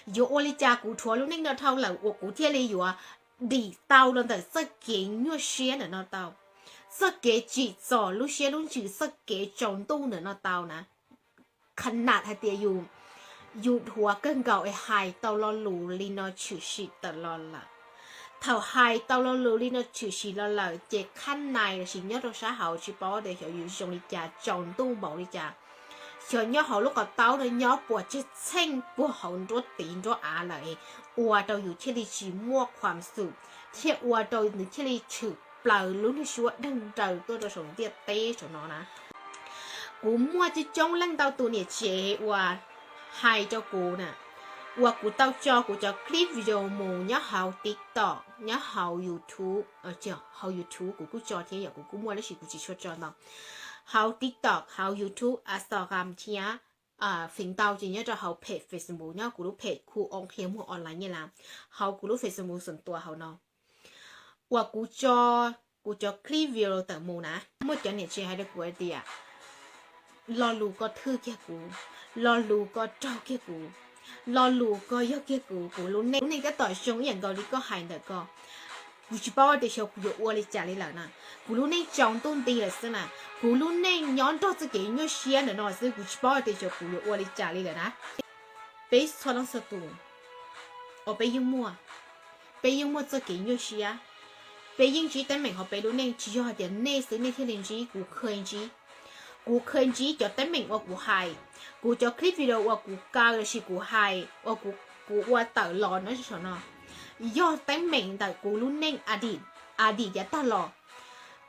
有我哩家古托路那个头了，我古天里有啊，地道了的这给越些的那道，这给几早路些路去这给中东的那道呢，ขนาดที่อยู่หัวกันเก่าไอ้หายเตาลอลูลีนอชื่อชิตลอดละเท่าหายเตาลอลูลีนอชื่อชิลอละเจ็ขั้นในสิญญาตัวสาหาวชิปอเดี๋ยวอยู่ตรงนี้จ้าจงตู้บอกเลยจ้าเชียวย่อเขาลูกกับเต้าเลยย่อปวดจะเช่งปวดหัวตัวตีนตัวอาเลยอัวเราอยู่ที่ลีชีมั่วความสุขเที่ยอัวเราหนึ่งที่ลีชื่อเปล่าลุ้นชัวดังเจอตัวเราสมเดียเต้สนอนะกูมั่วจะจ้องเล่นเต้าตัวเนี่ยเจ๋ว่าให้เจ้ากูน่ะว่ากูเต้าจอกูจะคลิปวิดีโอมูเนี่ยเขาติ๊กต็อกเนี่ยเขายูทูบเจ้าเขายูทูบกูจอเทียอย่างกูมั่วแล้วสิกูจะช่วยจอเนาะเขาติ๊กต็อกเขายูทูบอินสตาแกรมเทียฟิงเต้าจริงเนี่ยจะเขาเพจเฟซบุ๊กเนี่ยกูรู้เพจครูองเคมูออนไลน์เนี่ยละเขากูรู้เฟซบุ๊กส่วนตัวเขาเนาะว่ากูจอคลิปวิดีโอแต่มูนะเมื่อจะเนี่ยเชื่อให้ได้กูไอเดียรอรู้ก็ทื่อแค่กูรอรู้ก็เจ้าแค่กูรอรู้ก็ยกแค่กูรู้ในก็ต่อชงอย่างเกาหลีก็หายแต่ก็กูจะบอกว่าเดี๋ยวกูอยู่อ้วนเลยจ่าเลยล่ะนะกูรู้ในจองต้นตีเลยสินะกูรู้ในย้อนตัวจะเกี่ยงเชียนเนาะสิกูจะบอกว่าเดี๋ยวกูอยู่อ้วนเลยจ่าเลยล่ะนะไปสอนสตูออกไปยิ่งมั่วจะเกี่ยงเชียไปยิ่งจีแต่เหมือนเขาไปรู้ในจีว่าเดี๋ยวในสิ่งในที่เรียนจีกูเคยจีจะแต่เหมือนว่ากูหายกูจะคลิปวิดีโอว่ากูกาเลยสิกูหายว่ากูว่าตลอดนะใช่ไหมยอดแต่เหม็นแต่กูรู้เน่งอดีตอย่าตลอด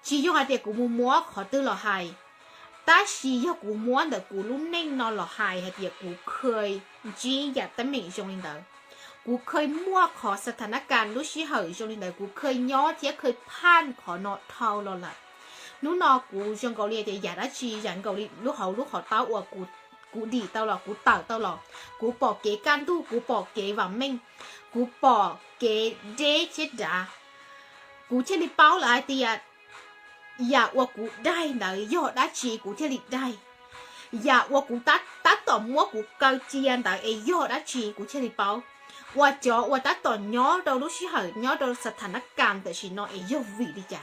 ชียอดเด็กกูมัวขอตื้อหล่อหายแต่ชียอดกูมัวแต่กูรู้เน่งนอนหล่อหายเด็กกูเคยจีอย่าแต่เหม็นจงเลยเด้อกูเคยมัวขอสถานการณ์รู้ชิเหยจงเลยเด้อกูเคยย้อเทียเคยพ่านขอนอเท่าหล่อละนู้นนอกูจงเกาหลีเดียอย่าได้ชีอย่างเกาหลีลูกเขาเต้าอวกูดีเต้าหรอกูเต่าเต้าหรอกูปอกเก๋กันตู้กูปอกเก๋หวังเม่งกูปอกเก๋เจ๊เช็ดด่ากูเชลิเป้าหลายเตียอยากว่ากูได้ไหนยอดได้ชีกูเชลิได้อยากว่ากูตัดต่อมัวกูเกาเจียนแต่ไอยอดได้ชีกูเชลิเป้าว่าจอว่าตัดต่อย้อเรารู้ชิเหยย้อเราสถานการณ์แต่ชีนอไอยอดวีดิจ้า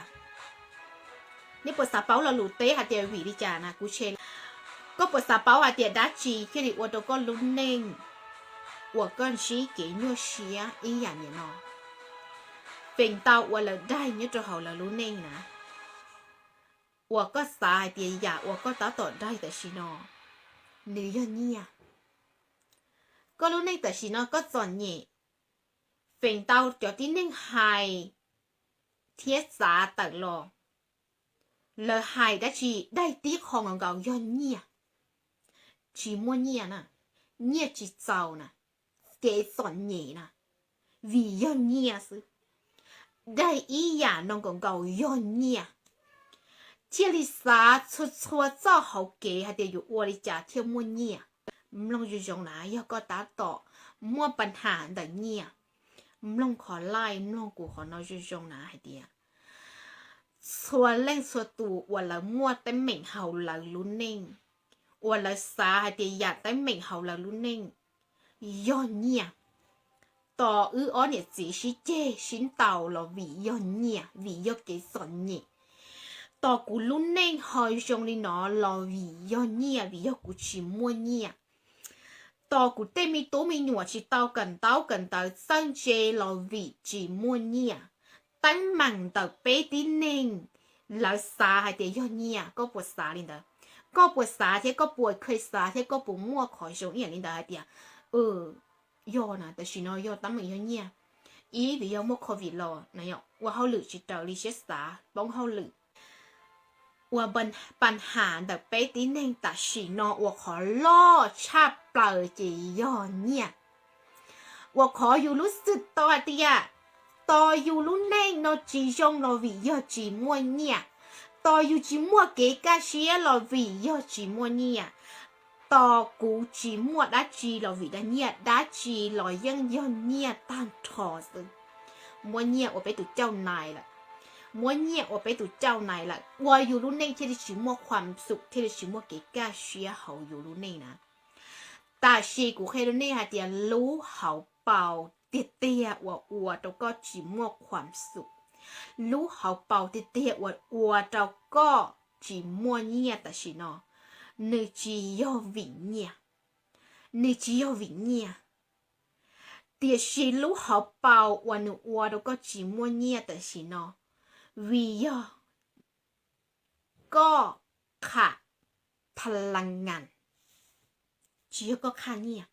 นี่ปวดสาเป้าเราหลุดเต้หาเตียวีดิจ้านะกูเชนก็ปวดสาเป้าหาเตียดัชชีที่ดิว่าตัวก็ลุ้นเน่งว่าก้อนชีเก๋ยัวเชียอีอย่างเนี่ยเนาะเป็นเตาว่าเราได้เนี่ยจะเขาเรารู้เน่งนะว่าก็สายเตียอยากว่าก็ตาต่อได้แต่ชีนอเนื้อเนี่ยก็รู้เน่งแต่ชีนอก็จอนเนี่ยเป็นเตาจอดที่เน่งไฮเทียสาตัดรอเลยไฮดัชชีได้ตีของเก่าย้อนเนี่ยชีมัวเนี่ยนะเนี่ยจีเจ้านะเกสอนเนี่ยนะวิย้อนเนี่ยสิได้อีหยาน้องเก่าย้อนเนี่ยเที่ยลิสาชัวเจ้าเขาเก๋ให้เดียวอยู่อวลิจ่าเที่ยวมัวเนี่ยมลองอยู่ตรงไหนยก็ตาต่อมัวปัญหาแต่เนี่ยมลองขอไล่มลองกูขอนอยู่ตรงไหนให้เดียวชัวเล่งชัวตูวันละมัวแต่เหม่งเฮาละลุ้นเน่งวันละสาให้เดียวอยากแต่เหม่งเฮาละลุ้นเน่งย้อนเนี่ยต่ออ้อเนี่ย只是这寻到了为要念为要给sonเนี่ยต่อกูลุ้นเน่งหอยจงนี่เนาะรอวิยอนเนี่ยวิยอกูชิมัวเนี่ยต่อกูเต้มีโตมีหนวดชิเต้ากันสังเจรอวิจิมัวเนี่ยตั้งมันต่อเป๊ดิเน่งแล้วสาให้เดียยอนเนี่ยก็ปวดสาลินเด้อก็ปวดสาเท่ก็ปวดเคยสาเท่ก็ปวดมัวขอยจงอย่างลินเด้อให้เดียยอนะแต่ชินอยอตั้งมันยอนเนี่ยอีวิยอมัวโควิดรอนะยอว่าเขาหลุดจิตเตอร์ลิเชสตาบ้องเขาหลุดว่าปัญหาแต่เป๊ะที่เน่งแต่สีนอว่าขอล่อชาเปล่าจียอนเนี่ยว่าขออยู่รู้สึกต่อเดียต่ออยู่รู้เน่งนอจีจงนอวิยอจีมัวเนี่ยต่ออยู่จีมัวเกกาเชียนอวิยอจีมัวเนี่ยต่อกูจีมัวได้จีนอวิได้เนี่ยได้จีนอยังยอนเนี่ยตั้งทอซึมัวเนี่ยว่าไปตุเจ้านายละมัวเนี่ยว่าไปตุเจ้านายละว่าอยู่รู้ในที่ได้ชิมัวความสุขที่ได้ชิมัวเก๋ก้าเชียเขาอยู่รู้ในนะ但是古黑的那还点撸好饱爹爹我都ก็寂寞ความสุขรู้เขาเป่าเตี้ย我เราก็寂寞เนี่ยแต่สิเนาะ你只要วิญญา你只要วิญญาแต่สิรู้เขาเป่า我เราก็寂寞เนี่ยแต่สิเนาะวิญญาก็ขาดพลังงาน只要ก็ขาดเนี่ย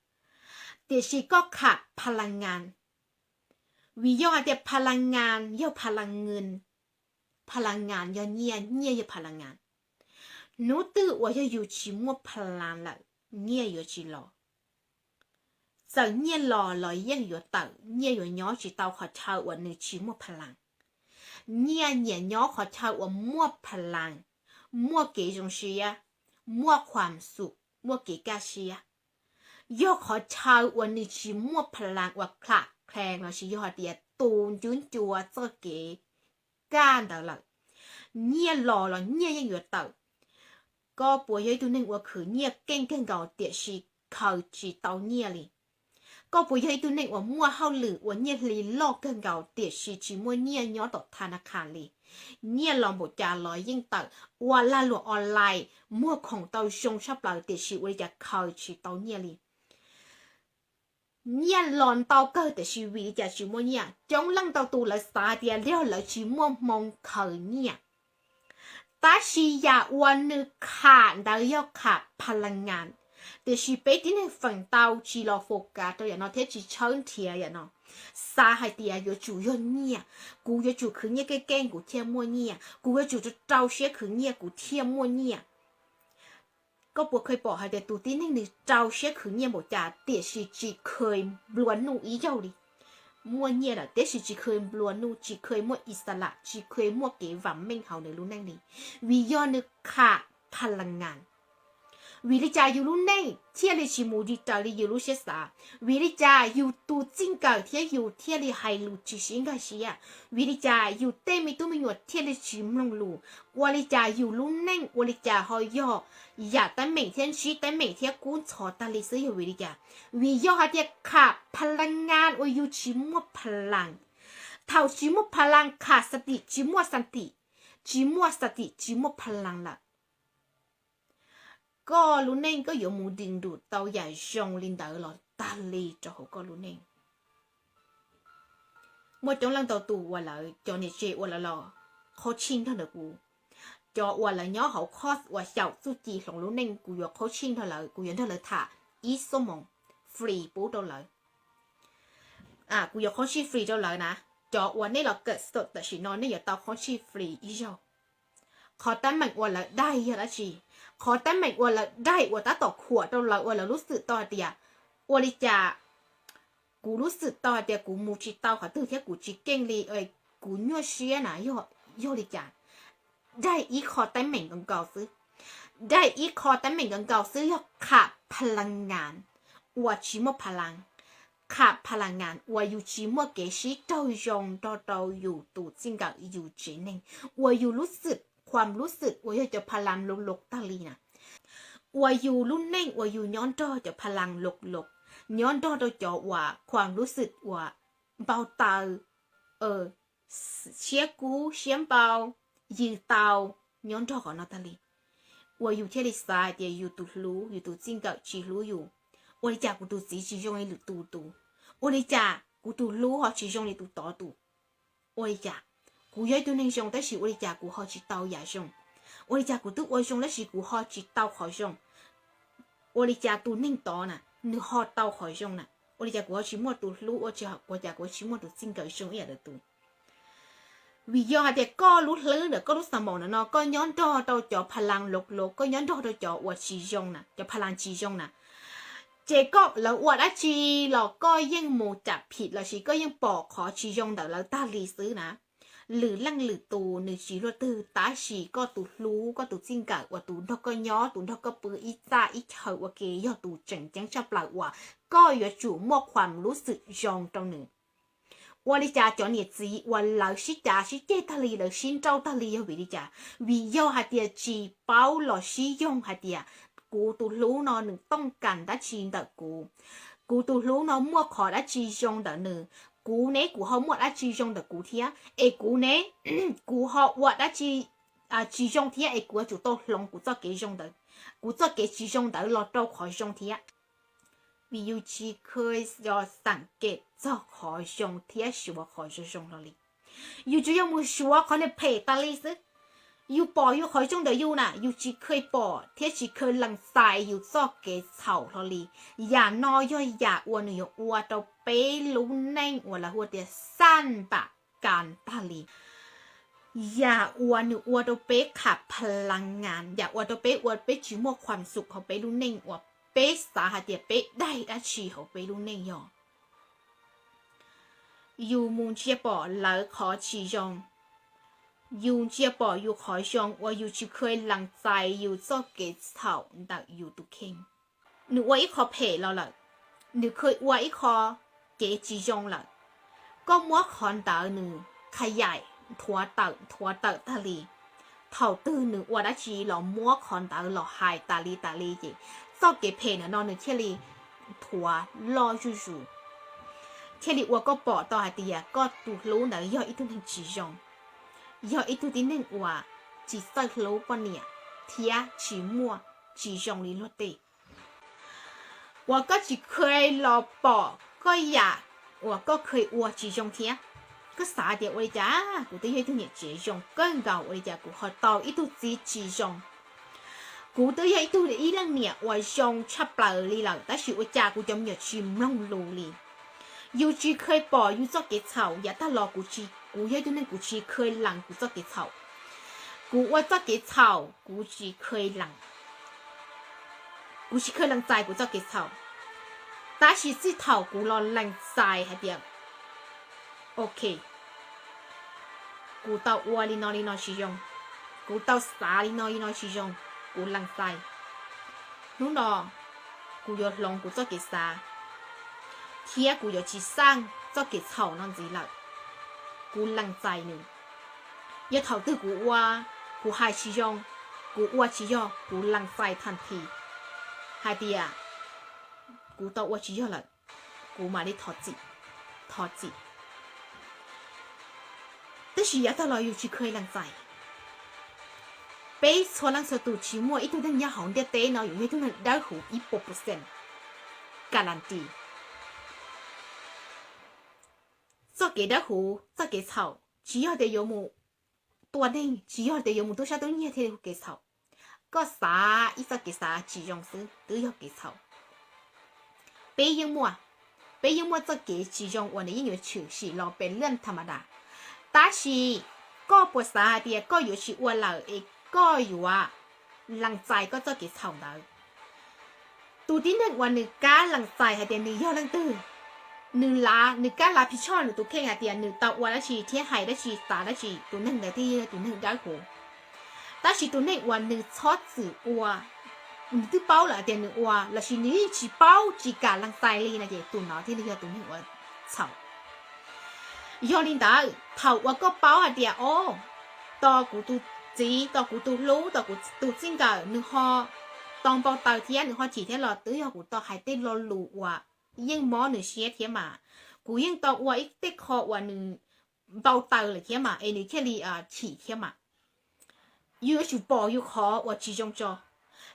แต่สิก็ขาดพลังงานวิยอเดียพลังงานย่อพลังเงินพลังงานย่อเนี่ยย่อพลังงานนูตื้อว่าจะอยู่ชิมัวพลังละเนี่ยย่อจีหล่อสังเนี่ยหล่อยังย่อเต่าเนี่ยย่อย้อจีเต่าขอเช่าว่าหนึ่งชิมัวพลังเนี่ยย้อขอเช่าว่ามัวพลังมัวเก๋จงเชียมัวความสุขมัวเก๋กาเชียย่อขอเช่าว่าหนึ่งชิมัวพลังว่าคละแพงเราชิยอดเดียตูนจุนจัวเจ้าเก๋ก้านเดาหลักเนี่ยหล่อเนี่ยยังอยู่เต่าก็ปัวยตัวหนึ่งว่าคือเนี่ยเก่งเก่าเดียชีเขาจีเต่าเนี่ยเลยก็ปัวยตัวหนึ่งว่ามั่วเข้าหรือว่าเนี่ยลีลอกเก่าเดียชีจีมั่วเนี่ยย้อนต่อธนาคารเลยเนี่ยลองบทจาลอยยิ่งเต่าว่าล่าหลวงออนไลน์มั่วของเต่าชงชอบเราเดียชีว่าจะเขาจีเต่าเนี่ยเลยเนี่ยหลอนเตาเกิดแต่ชีวิตจะชิมัวเนี่ยจงลังเตาตูละสาเดียเลี้ยวละชิมัวมองเขยเนี่ยตาชีอยากวันนึกขาดได้ยอขาดพลังงานแต่ชีไปที่ในฝั่งเตาชีรอโฟกัสตัวอย่างน้อยเทชีเชิญเทียอย่างน้อยสาให้เดียอยู่จู่ยนเนี่ยกูอยู่จู่คือเนี่ยแก่ๆกูเทียมัวเนี่ยกูอยู่จู่จะเจ้าเสียคือเนี่ยกูเทียมัวเนี่ยก็ปวดเคยบอกให้เด็กตัวที่นี่เจ้าเชื่อคือเนี่ยบอกจ่าเด็กสิจีเคยบล้วนนูอีเจ้าดิมัวเนี่ยละเด็กสิจีเคยบล้วนนูจีเคยมัวอิสระจีเคยมัวเก๋หวังเม่งเขาในรู้นั่งนี่วิญญาณนึกขาดพลังงานวิริจาอยู่รู้แน่เที่ยลิชิมูดิตาลีอยู่รู้เชสาวิริจาอยู่ตูจิงกังเที่ยอยู่เที่ยลิไฮลูจิชิงกัเชียวิริจาอยู่เต้มีตุ้มหยดเที่ยลิชิมลงลูวริจาอยู่รู้แน่วริจาหอยออยากแต่每天吃แต่每天观察但你是有วิริจาวิญญาณเดียขาดพลังงานว่าอยู่ชิมัวพลังเท่าชิมัวพลังขาดสติชิมัวสติชิมัวสติชิมัวพลังละก็รู้เน่งก็อยู่มูดิงดูเตาใหญ่ชงลินเดอร์หลอตาลีจะหัวก็รู้เน่งมัวจงลังเตาตูว่าเลยจอเนี่ยเจว่าละลอเขาชิงเท่าเด็กกูจอว่าละย่อเขาคอสว่าเจ้าสุจีของรู้เน่งกูอยากเขาชิงเท่าเลยกูยันเท่าเลยถ่าอีสมองฟรีปูเท่าเลยกูอยากเขาชิงฟรีเท่าเลยนะจอวันนี้เราเกิดสดแต่ฉันนอนนี่อย่าเตาเขาชิงฟรีอีเจ้าขอตั้งมันว่าละได้ยังละชีขอแต่ไม่ว่าละได้ว่าตาต่อขวดเราละว่าละรู้สึกต่อเดียว่าลิจากูรู้สึกต่อเดียกูมูจิตเตาค่ะตื่นเที่ยกูจิเก่งเลยกูยั่วเชียนะย่อลิจาได้อีขอแต่ไม่กันเก่าซื้อได้อีขอแต่ไม่กันเก่าซื้อยอขาดพลังงานว่าชิมพลังขาดพลังงานว่าอยู่ชิมเกชิเต้ายงต่ออยู่ตูจริงกับอยู่เจนิงว่าอยู่รู้สึกความรู้สึกว่าจะพลังลกตาลีนะว่าอยู่รุ่นเน่งว่าอยู่ย้อนดอจะพลังลกย้อนดอจะว่าความรู้สึกว่าเบาเตาเชียกูเชียมเบายืดเตาย้อนดอของนาตาลีว่าอยู่ที่ลิซาเดียอยู่ตุรู้อยู่ตุจิงกับจีรู้อยู่ว่าจากกูตุจีจีจงไอ้หรือตูว่าจากกูตุรู้เขาจีจงไอ้ตุต่อตูว่าจากกูย้ายตัวหนึ่งชงแต่สิวันจากกูหอจิตเตาใหญ่ชงวันจากกูตัววันชงแต่สิกูหอจิตเตาขอชงวันจากตัวหนึ่งต่อน่ะนึกหอเตาขอชงน่ะวันจากกูหอชิมวตัวรู้ว่าจากกูชิมวตัวจริงกับชงอย่างเดียวตัววิญญาณเด็กก็รู้เรื่องเด็กก็รู้สมองนะเนาะก็ย้อนดอตัวจ่อพลังลกก็ย้อนดอตัวจ่อว่าชีชงน่ะจ่อพลังชีชงน่ะเจก็แล้วว่าได้ชีเราก็ยังโมจับผิดเราชีก็ยังปอกขอชีชงแต่แล้วตาลีซื้อนะหรือลังหรือตูหนึ่งชีรตือตาชีก็ตูรู้ก็ตูจิงกะว่าตูทอกก็ย้อตูทอกก็ปืออีจ้าอีเฉยว่าเกยอตูเจ๋งจังชอบเปล่าว่าก็อย่าจู่มอกความรู้สึกยองตรงหนึ่งว่าลิจ่าจอเนี่ยจีว่าเราชิจ่าชิเจทะเลเราชินเจ้าทะเลวิลิจ่าวิโยหัดเดียจีเป้าหล่อชิยงหัดเดีย กูตูรู้นอนหนึ่งต้องการได้ชีเดกูตูรู้นอนมั่วขอได้ชีจงเดหนึ่งกูเน่กูเขามั่วได้ชีจงเดกูเทียกูเน่กูเขาวัดได้ชีชีจงเทียกูจุดโตลงกูจะเกจงเดกูจะเกชีจงเดรอโตขอจงเทียวิวชีเคยยอสังเกตจะขอจงเทียชัวขอจงเลยอยู่จะยังมือชัวเขาเนี่ยเพตาลิซึอยู่ปออยู่ขอจงเดอยู่น่ะอยู่จีเคยปอเทียจีเคยหลังใส่อยู่ซอกเกะเฉาทอลีอย่านอย่อยอย่าอ้วนอยู่อ้วนตัวเป๊ลุ้นแน่งอ้วนละหัวเดียสั้นปะการตาลีอย่าอ้วนอยู่อ้วนตัวเป๊ขับพลังงานอย่าอ้วนตัวเป๊อ้วนเป๊จีมัวความสุขเขาเป๊ลุ้นแน่งอ้วนเป๊สาหัสเดียเป๊ได้อาชีเขาเป๊ลุ้นแน่งยออยู่มุงเชียปอแล้วขอชีจงอยู่เชียปออยู่ขอชงว่าอยู่จะเคยหลังใจอยู่ซอกเกตเท่าดักอยู่ตุเข่งหนูว่าอีขอเพลเราละหนูเคยว่าอีขอเกจีจงละก็มัวคอนดาวหนูขยายทัวเต่าทะเลเท่าตื้อหนูว่าได้ชีเรามัวคอนดาวเราหายตาลีจีซอกเกตเพลน่ะนอนหนูเชลีทัวรอจูเชลีว่าก็ปอต่อหาเตียก็ตุรู้หนูย่ออีตุนจีจง要一度的那话，只在老半年，天起末只上里落地。我个只可以落宝个呀，我个可以我只上天。个啥的我家，我都有一年只上更高我家古学到一度只上。古都有一度的一两年我上差不多里了，但是我家古就没有去弄路里。有只可以bỏ有做cái草，也他老古只。กูเยอะจนนั่นกูชีเคยหลังกูจะเกะเฉากูว่าจะเกะเฉากูชีเคยหลังกูชีเคยหลังใจกูจะเกะเฉาแต่ชีสิเถากูรอหลังใจฮะเดียวโอเคกูเต้าอ้วนลีนอชีจงกูเต้าสาลีนอชีจงกูหลังใจนู้นดอกูยอดลงกูจะเกะสาเทียกูยอดชีสร้างจะเกะเฉานั่นสิละกูหลังใจหนึ่งอย่าเท่าตื้อกูว่ากูหายชิยองกูว่าชิยอกูหลังใจทันทีหายเดียกูต้องว่าชิยอละกูมาได้ถอดจิแต่ชีอย่าตลอดอยู่ชีเคยหลังใจไปชวนหลังสตูชีมัวอีตัวนั้นยาหอมเดียเต้เนาะอยู่ในตัวนั้นได้หู100%การันตี做给的湖，做给草，只要得有木多定，只要得有木多少都热天给草，个啥一做给啥，只用时都要给草。北英木做给只用我的音乐球是老白人他妈的，但是个不啥的，个有是我老诶，个有啊，人在个做给草的，ตัวที่หนึ่งวันหนึ่งก้าหลังใจหาเดียนหนึ่งย่อหลังตื้อหนึ่งก้าลาพิชอนหนึ่งตัวแข่งหาเดียนหนึ่งตะวันละชีเที่ยหายละชีตาละชีตัวหนึ่งได้ที่ตัวหนึ่งได้หัวแต่ชีตัวหนึ่งวันหนึ่งชอบสื่ออัวหนึ่งที่เป้าละเดียนหนึ่งอัวละชีนี้ชีเป้าจีการหลังใจเลยนะเดี๋ยวตัวน้อยที่นี่ตัวหนึ่งว่าเฉาย่อลินดาเถาว่าก็เป้าหาเดียโอ้ต่อกูตัวจีต่อกูตัวรู้ต่อกูตัวจริงกับหนึ่งหอตองเปาเตาเทียนหนึ่งหอจีเทียนหลอดตื้อกูต่อหายเต้นรอหลูว่ะยิ่งหมอหนึ่งเชียเทียมากูยิ่งต่อว่าอีกเต้คอว่าหนึ่งเปาเตาเลยเทียมาเอ็นี่แค่ลีฉีเทียมาอยู่จู่ปออยู่ขอว่าจีจงจอ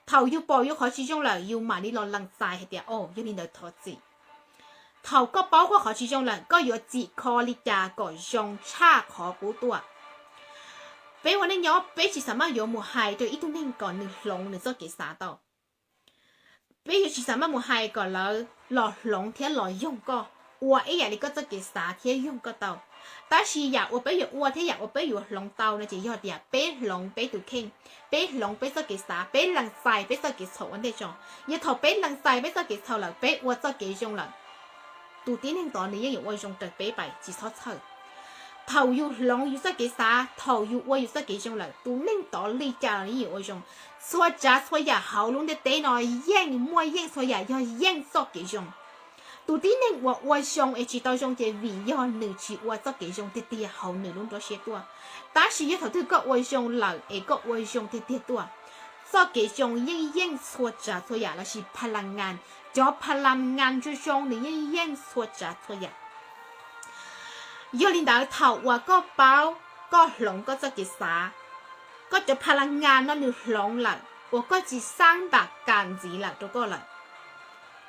เถาอยู่ปออยู่ขอจีจงเลยอยู่มานี่รอหลังใจให้เดียโอ้ยังนี่เดือดทอจีเถาก็เป้าก็ขอจีจงเลยก็อยู่จีคอลิจาก่อนจงชาขอกูตัวเป้วันนี้ย้อนเป้chỉสามารถ有冇係對一種人講你聾你做幾啥到เป้只สามารถ冇係個了落聾天落用個我一日你個做幾啥天用個到但是呀我俾我天呀我俾我聾到呢就要啲俾聾俾杜傾俾聾俾做幾啥俾冷曬俾做幾臭嗰啲種要頭俾冷曬俾做幾臭啦俾我做幾種啦杜啲人講你要用我用對俾白只錯臭頭要攏要識幾啥，頭要我要識幾種嚟，都拎到呢家呢要我用，所以所以喉嚨的地內應唔應，所以要應識幾種，都啲人我用一直到用嘅味要你去我識幾種啲啲喉你攏多些多，但是一頭都個我用嚟，一個我用啲啲多， so cái trong yên xua trả thôi ya là chỉ phalang ngàn cho phalang ngàn cho trong thì yên xua trả thôi ya do linh đạo thảo và có bao có lồng có cho cái xá có cho phalang ngàn nó được lồng lại và có chỉ sang bạc càn gì là cho có lại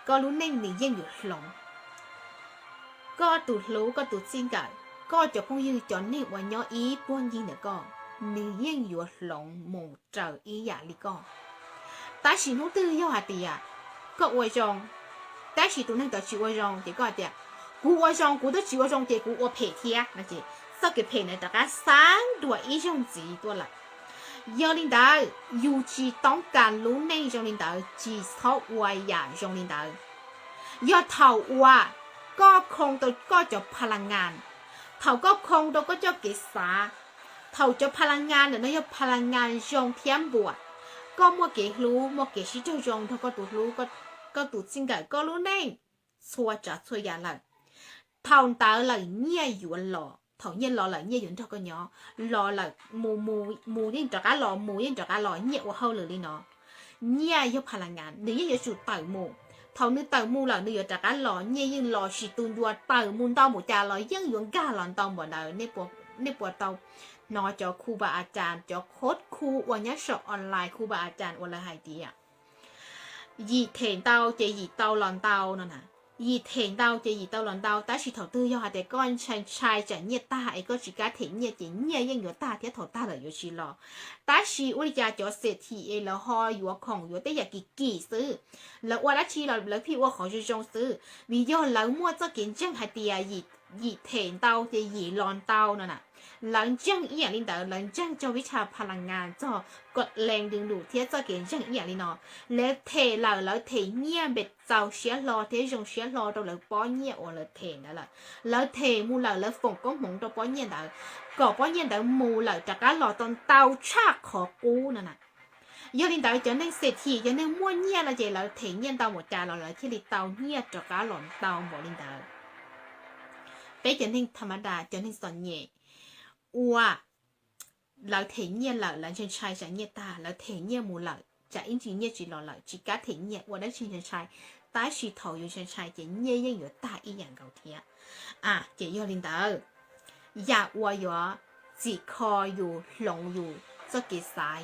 có lúc nên thì yên được lồng có tụt lú có tụt xin cả có cho phong yêu cho nên và nhỏ ý buông gì nữa có nếu yên được lồng một trời ý giả lý có ta chỉ nói tư yêu hạt tiền có quay rong ta chỉ tụi nên ta chỉ quay rong thì có tiền cú quay rong cú đó chỉ quay rong thì cú quay phe thiệt là gì sau cái phe này ta cả sáng đuổi ý trong gì tôi là do linh đạo yêu chỉต้องการรู้ในtrong linh đạo chỉ sau quay giả trong linh đạo do thầuว่าก็คงตัวก็จะพลังงานเท่าก็คงตัวก็จะเกิดสาเท่าจะพลังงานเนี่ยนะจะพลังงานจงเทียมบวชก็มัวเกรู้มัวเกชิเจ้าจงเท่าก็ตัวรู้ก็ตัวจริงก็รู้แน่ชัวจะชัวยาเลยเท่าตาเลยเนี่ยอยู่หล่อเท่าเนี่ยหล่อเลยเนี่ยอยู่เท่าก็เนาะหล่อเลยมูยิ่งจากการหล่อมูยิ่งจากการหล่อเนี่ยว่าเขาเลยเนาะเนี่ยยกพลังงานหรือเนี่ยจุดต่อยมูเท่านี้เต่ามูหล่ะนี่จากการหล่อเนี่ยยังหล่อสิตุนดัวเต่ามูเต่าหมูจ่าหล่อยังอยู่ก้าหล่อนเต่าหมดเลยในปวดเต่านอจอครูบาอาจารย์จอโค้ดครูวันนี้สอบออนไลน์ครูบาอาจารย์วันละหายดีอ่ะยีเถนเต่าเจยีเต่าหลอนเต่านั่นน่ะยีเถนเต่าเจยีเต่าหลอนเต่าแต่สิ头tư要หาแต่ก้อนชายจะเนี่ยตาไอ้ก็สิกาเถนเนี่ยจะเนี่ยยังอยู่ตาเทีย头ตาเลยอยู่สิหรอแต่สิวันนี้จะเศรษฐีเอแล้วหออยู่ของอยู่แต่อยากกี่ซื้อแล้ววันละชีเราแล้วพี่ว่าขอจะจงซื้อวิโยแล้วมั่วจะกินจังหาเตียยีเถนเต่าจะยีหลอนเต่านั่นน่ะหลังจังอีอย่างนี้แต่หลังจังจะวิชาพลังงานจะกดแรงดึงดูดเทียจะเก่งจังอีอย่างนี้เนาะแล้วเทเหล่าแล้วเทเนี่ยเบ็ดเจ้าเสียรอเทจงเสียรอตัวแล้วป้อนเนี่ยโอ้แล้วเทนั่นแหละแล้วเทมูเหล่าแล้วฝงก็หงตัวป้อนเนี่ยแต่ก่อป้อนเนี่ยแต่มูเหล่าจากการหล่อตอนเตาชาขอกู้นั่นน่ะยอดลินดาวจะนั่งเศรษฐีจะนั่งม้วนเนี่ยละเจแล้วเทเนี่ยเตาหมดจานเราแล้วที่ลิเตาเนี่ยจากการหล่อนเตาหมดลินดาวเป็นจะนั่งธรรมดาจะนั่งสอนเนี่ยว่าเราเทียนเราหลังจากใช้จะเนี่ยตาเราเทียนมูเราจะอินจีเนี่ยจีเราเราจีการเทียนวันนั้นชิงใช้ตาชี头有ใช้จะเนี่ยยังอยู่ตาอีอย่างเก่าเทียเจียลินดาอยากว่าอยู่จีคออยู่หลงอยู่จะกิสาย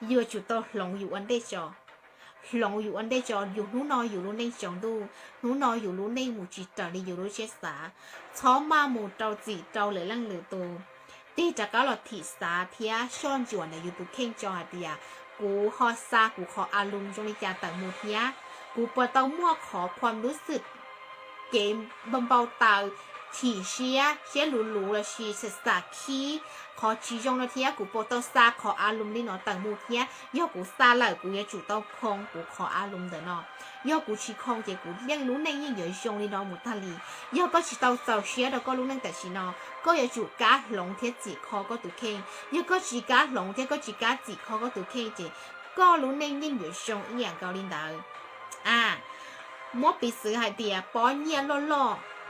อยู่จุดตัวหลงอยู่อันเดจอหลงอยู่อันเดจออยู่รู้นอยอยู่รู้ในจงดูรู้นอยอยู่รู้ในหมู่จีตาลีอยู่รู้เชสาช้อมาหมู่เจ้าจีเจ้าเหลือลังเหลือตัวที่จากการหลอดถีสาเทียช่อนจวนในยูทูบเข่งจอเดียกูขอซากูขออารมณ์จงนิจาแต่หมู่เทียกูเปิดเต้ามั่วขอความรู้สึกเกมเบาๆตาถีเชียหลูๆและชีเสสาขี้ขอชีจงนาเทียกูโปเตอร์ซาขออารมณ์นี่เนาะแต่มูเทียย่อกูซาเลยกูยังจุดเต้าคงกูขออารมณ์เด้อเนาะย่อกูชีคงเจกูเลี้ยงรู้ในยิ่งใหญ่จงนี่เนาะหมุทาลีย่อก็ชีเต้าเจ้าเชียแล้วก็รู้นั่งแต่ชีเนาะก็ยังจุก้าหลงเทียจีคอก็ตุเข่งย่อก็ชีก้าหลงเทียก็ชีก้าจีคอก็ตุเข่งเจก็รู้ในยิ่งใหญ่จงอีอย่างเกาลินดามัวปีซื้อไฮเดียป้อนเนี่ยล่อ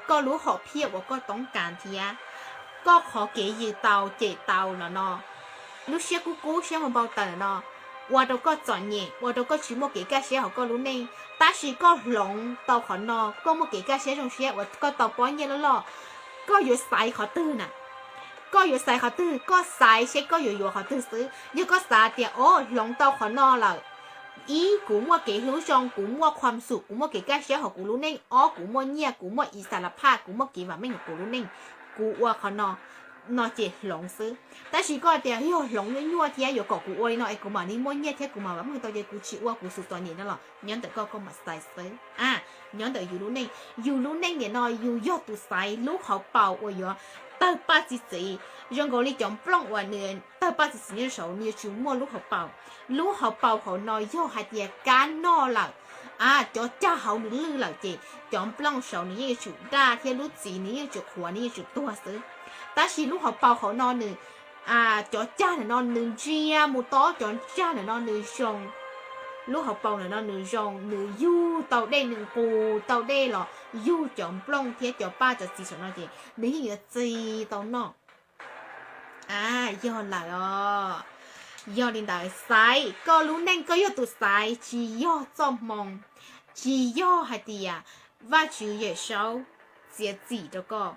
ก็รู้หอบเพียบว่าก็ต้องการเทียก็ขอเกยีเตาเจเตาเนาะลูกเชียกูเชียมันเบาแต่เนาะว่าเราก็จอดเนี่ยว่าเราก็ชิโมเกะแกเชียเขาก็รู้ในแต่ชีก็หลงเตาขอนอก็โมเกะแกเชียจงเชียว่าก็เตาป้อนเนี่ยแล้วก็อยู่สายเขาตื้อน่ะก็อยู่สายเขาตื้อก็สายเช็คก็อยู่เขาตื้อซื้อยังก็สาเตียโอ้หลงเตาขอนอเลยอีกูมัวเก๋รู้จงกูมัวความสุขกูมัวเก๋แก้เสียของกูรู้เน่งกูมัวเนี่ยกูมัวอิสระภาพกูมัวเก๋ว่าไม่กับกูรู้เน่งกูว่าเขานอเจหลงซื้อแต่ชีก็เดียวหลงยั่วเทียอยู่กับกูอ้วยเนาะไอ้กูมานี่มัวเนี่ยเทียกูมาว่ามึงตัวเดียวกูชิว่ากูสุดตัวนี้นั่นหรอย้อนแต่ก็มาใส่ซื้อย้อนแต่อยู่รู้เน่งเนี่ยนอยอยู่ยอดตัวใส่ลูกเขาเป่าอ้วยอยู่เติบป้าจีจียังก็เลยจอมปล้องวันเนื้อเติบป้าจีจีเนี่ยเขาเนี่ยชูมัวลูกเขาเป่าเขานอยย่อหายเดียการนอหลังจอจ้าเขาหนึ่งลือหลังเจจอมปล้องเขานี่ยังจุดด่าเที่ยรู้จีนี่ยังจุดหัวนี่ยังจุดตัวซื้อแต่ชีลูกเขานอนหนึ่งจอจ้าเนี่ยนอนหนึ่งเจียมูโต้จอจ้าเนี่ยนอนหนึ่งชงลูกเนี่ยนอนหนึ่งชงหนึ่งยูเต่าได้หนึ่งปูเต่าได้หรอยูจอมปล้องเที่ยจอป้าจะจีสนอเจนี่ยังจีเต่านอกย้อนหลัง do đến đời sai có lúc nên có yếu tố sai chỉ do trong mong chỉ do hay thì và chữ về sau sẽ chỉ cho có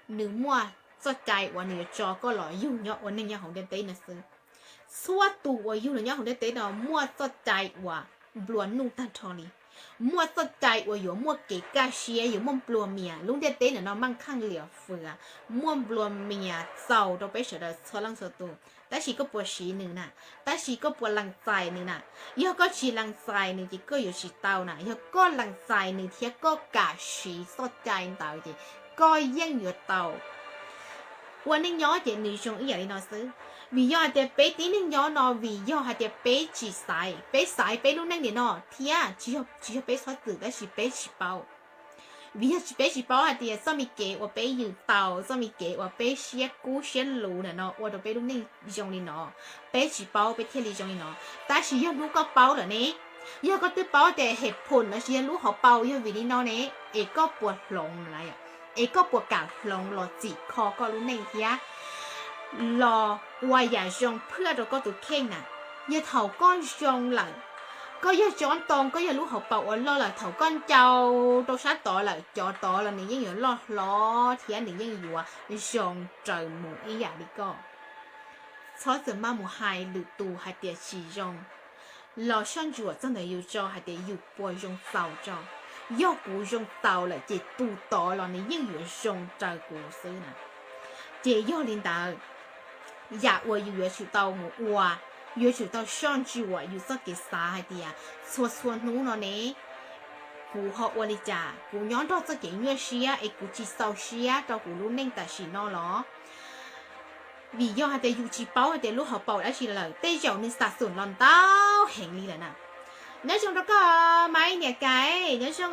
nếu mua cho trái và nếu cho có loại dùng nhọ và nên nhau không đến tới nữa sư suốt tụ và dùng là nhau không đến tới đó mua cho trái và buồn nung tan thọ đi mua cho trái và dùng mua cái cá xía dùng mua buồn mía lúc đến tới là nó mang khăn liều phừa mua buồn mía giàu đâu bây giờ là cho lăng số tụแต่ชีก็ปวดชีหนึ่งน่ะแต่ชีก็ปวดหลังใจหนึ่งน่ะยาก็ชีหลังใจหนึ่งที่ก็อยู่ชีเตาน่ะยาก็หลังใจหนึ่งที่ก็กะชีสดใจเตาจีก็ยังอยู่เตาวันนี้ย้อนเจหนึ่งชงอีอย่างนี้นอซื้อวิยอเดเป๊ะที่หนึ่งย้อนนอวิยอเดเป๊ะชีสายเป๊ะสายเป๊ะลูกนั่งเดี๋ยวเทียชีเป๊ะสดตื่นแต่ชีเป๊ะชีเปาvì bé chỉ bảo là thì sao mi kể và bé yêu tàu sao mi kể và bé xé cú xé lù nè nó và đồ bé lúc này dùng đi nó bé chỉ bảo bé thiên lý dùng đi nó ta chỉ yêu lúc có bảo rồi nè yêu có tư bảo để hệ phun nó chỉ lúc họ bảo yêu vì đi nó nè ấy có buồn lòng này ấy có buồn cả lòng lo chỉ kho có lúc này thì lo ngoài nhà dùng เพื่อ rồi có tụi khen nè yêu thầu con dùng lại có giờ chọn tông có giờ lúc học bảo lo là thầu con cháu đâu sát tỏ là cho tỏ là những gì lo thì anh những gì dùng trời mù ý à đi co sau giờ mà mù hai lự tù hai tiệt chỉ dùng lo sang chùa真係要做係哋要播用手做要古用手嚟即督當咯你應用用在古時呢即要領導也會要去到我話要去到上去話要識嘅啥係啲錯努咯呢古學話你咋古樣多隻嘅嘢事啊古接受事啊到古路寧但是咯咯vì do hai tay chỉ bảo hai tay lúc học bảo đã chỉ là tay dầu nên sạt sụn lon tao hẹn đi là nè nếu trong đó có mấy nhà cái nếu trong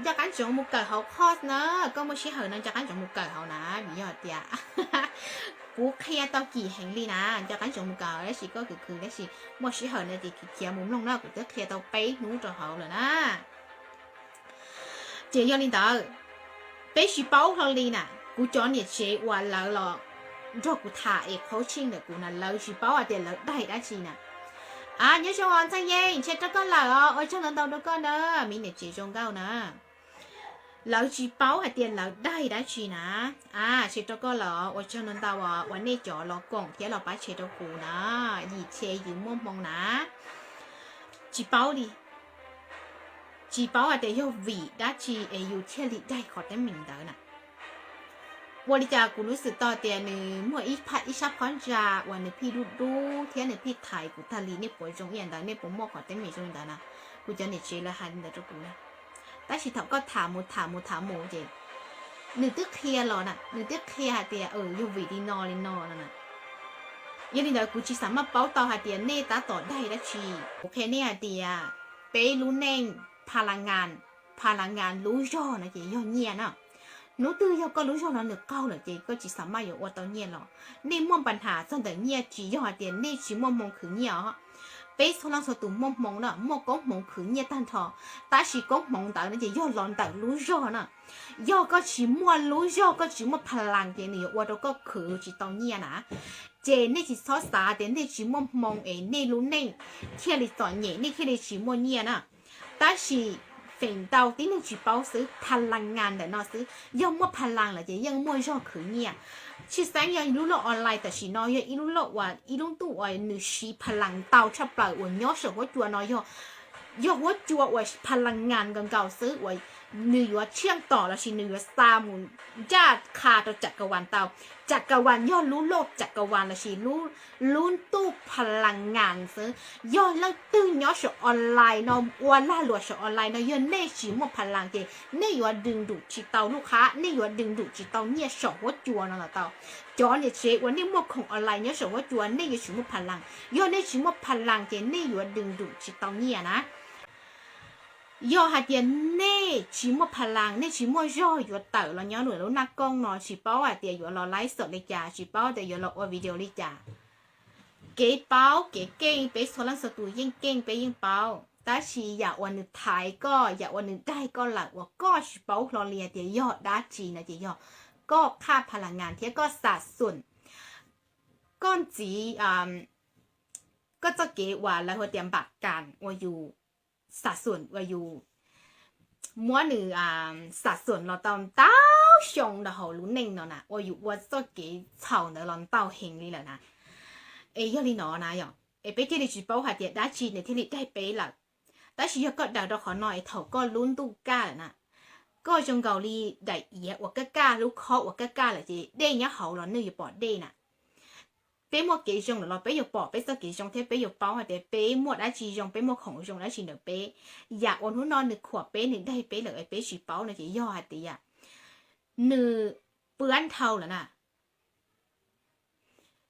cho cán chọn một cờ học hot nữa có một số hồi nên cho cán chọn một cờ học nè vì do tiệt cú kia tao kỳ hẹn đi nè cho cán chọn một cờ đấy chỉ có cười đấy chỉ một số hồi này thì kia muốn long đó của tớ kia tao bé nú cho hậu rồi nè chỉ do linh tờ bé chỉ bảo thôi đi nè cú chọn nhiệt chế và lỡ lọ cho cụ thả ép khấu chinh để cụ là lâu chỉ bảo là tiền lâu đầy đã chi nè nhớ cho con sang ye chết cho con là ôi cho lần đầu đó con đó mình để chỉ trong cao nè lâu chỉ bảo là tiền lâu đầy đã chi nè chết cho con là ôi cho lần đầuวันนี้จ่อรอก่งเที่ยวเราไปเช็ดกูนะยีเชยยืมมองนะchỉ bảo đi chỉ bảo là để yêu vị đã chi yêuเที่ยวได้ขอแต่mình đó nèวันนี้กูรู้สึกต่อเตียนึเมื่ออีพัดอีชับคอนจาวันนี้พี่ดูเที่ยนพี่ไทยกูทะเลเนี่ยป่วยจงเอียนแต่เนี่ยผมมองขอเต็มมีจงแต่นะกูจะเนี่ยเจริญหันแต่จุกูนะแต่สิเขาก็ถามมูเจหนึ่งตึกเคลียร์หรอน่ะหนึ่งตึกเคลียร์เตียอยู่วีดีนอนั่นน่ะยันนี่เดี๋ยวกูจะสามารถเป้าต่อหาเตียเนตาต่อได้แล้วชีโอเคเนี่ยเตียไปรู้เน่งพลังงานรู้ย่อนะเจย่อเงียนะnếu tư yêu có lúc cho nó được cao là chị có chỉ sắm mai ở tao nhiên rồi nên mong bản hà xong tự nhiên chỉ do tiền nên chỉ mong khử nhiều bé số lần số tụ mong đó mong có mong khử nhiều tan thọ ta chỉ có mong tạo nên chỉ do lòn tạo lúc cho nè do có chỉ mua lúc cho có chỉ mua phẳng tiền nhiều ở đâu có khử chỉ tao nhiên à chị nên chỉ xóa xả đến nên chỉ mong ấy nên lúc nên khi đi chọn nhẹ nên khi đi chỉ mua nhiên à ta chỉ phèn đầu tí nên chỉ bảo sử พลังงานแต่นอซื้อยังมั่วพลังละจะยังมั่วย่อขืนเนี่ยชิแสงยังรู้โลกออนไลน์แต่ชีน้อยยังรู้โลกว่ารู้ตัวว่าหนูชีพลังเตาชับเปล่าว่าย่อเสือว่าจัวน้อยย่อว่าจัวว่าพลังงานกันเก่าซื้อว่าหนูว่าเชื่องต่อแล้วชีหนูว่าซามุนญาติคาตัวจักรวาลเตาจักรวาลย่อรู้โลกจักรวาลแล้วชีรู้ตู้พลังงานซื้อย่อแล้วตื้อย่อเสือออนไลน์เนาะวันล่าหลวงเสือออนไลน์เนาะย่อเน่ชีมั่วพลังเจเน่ย่อดึงดูดชีเตาลูกค้าเน่ย่อดึงดูดชีเตาเนี่ยเสือว่าจัวนั่นแหละเตาจอเนี่ยเชวันนี้มั่วของออนไลน์เนี่ยเสือว่าจัวเน่ย่อชีมั่วพลังย่อเน่ชีมั่วพลังเจเน่ย่อดึงดูดชีเตาเนี่ยนะย่อหาเดียนเน่ชิมว่าพลังเน่ชิมว่าย่ออยู่เต๋อเราเนาะหนูแล้วนักกล้องเนาะชิเป้าอ่ะเดียอยู่เราไลฟ์สดเลยจ้าชิเป้าเดียอยู่เราอวดวิดีโอเลยจ้าเก๋เป้าเก๋เก่งไปโซลังสตูยิ่งเก่งไปยิ่งเป้าแต่ชีอยากวันหนึ่งไทยก็อยากวันหนึ่งได้ก็หลักว่าก็ชิเป้าเราเรียนเดียย่อด้าจีนะเดียย่อก็ค่าพลังงานเทียก็สัดส่วนก้อนจี ก็จะเกว่าแล้วหัวเตรียมบักกันว่าอยู่สัดส่วนว่าอยู่มัวหนึ่งสัดส่วนเราตอนเต้าชง的好รู้นิ่งเนาะนะว่าอยู่ว่าจะเกเฉาเนาะเราเต้าเฮงนี่แหละนะ要你拿那样，俾啲你住煲下啲，但係你聽你都係俾啦，但係若個大到可能頭個輪都加啦呐，個種舊你第二或個加ลูกคอ或個加嚟啫，啲嘢好咯，你要bỏ啲呐，俾冇幾種咯，俾要bỏ，俾咗幾種，睇俾要煲下啲，俾冇一次種，俾冇窮種一次就俾，日我好耐你ขว俾你都係俾嚟俾住煲你就要下啲啊，你不按頭啦呐。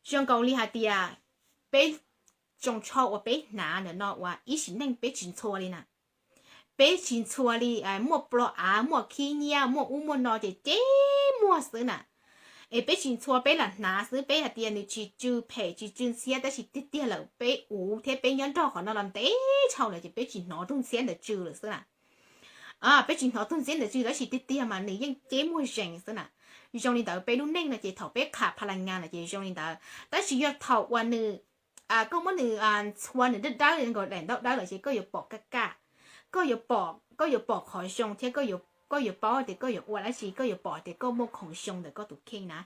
像講你下啲啊，俾種錯或俾哪呢？喏話以前恁俾錢錯哩呐，俾錢錯哩莫不啊莫ขี้เนี่ย莫烏莫喏就這莫死呐，俾錢錯俾人哪死俾下啲你去做賠去賺錢，但是啲啲了俾烏貼俾人多可能人哋臭了就俾錢攞東西就做了死呐，俾錢攞東西就做，但是啲啲嘛你應這莫認死呐。用你到俾ลูกนิ่งนะเจถอไปขาดพลังงานนะเจ用你到แต่ชีวิตถอวันนึงก็วันนึงวันนึงได้เลยก็แหล่งได้เลยเจก็อยู่ปอกกะก็อยู่ปอกขอชงเทก็อยู่ปอกเด็กก็อยู่วันละชีก็อยู่ปอกเด็กก็มุกของชงเด็กก็ตุกเข่งนะ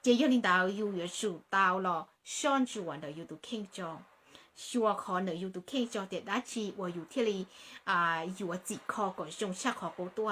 เจ用你到อยู่สู่ดาวหรอซ้อนจวนเด็กอยู่ตุกเข่งจอชัวคอเด็กอยู่ตุกเข่งจอเด็กได้ชีว่าอยู่ที่ลีอยู่จีคอก่อนชงชักคอโกตัว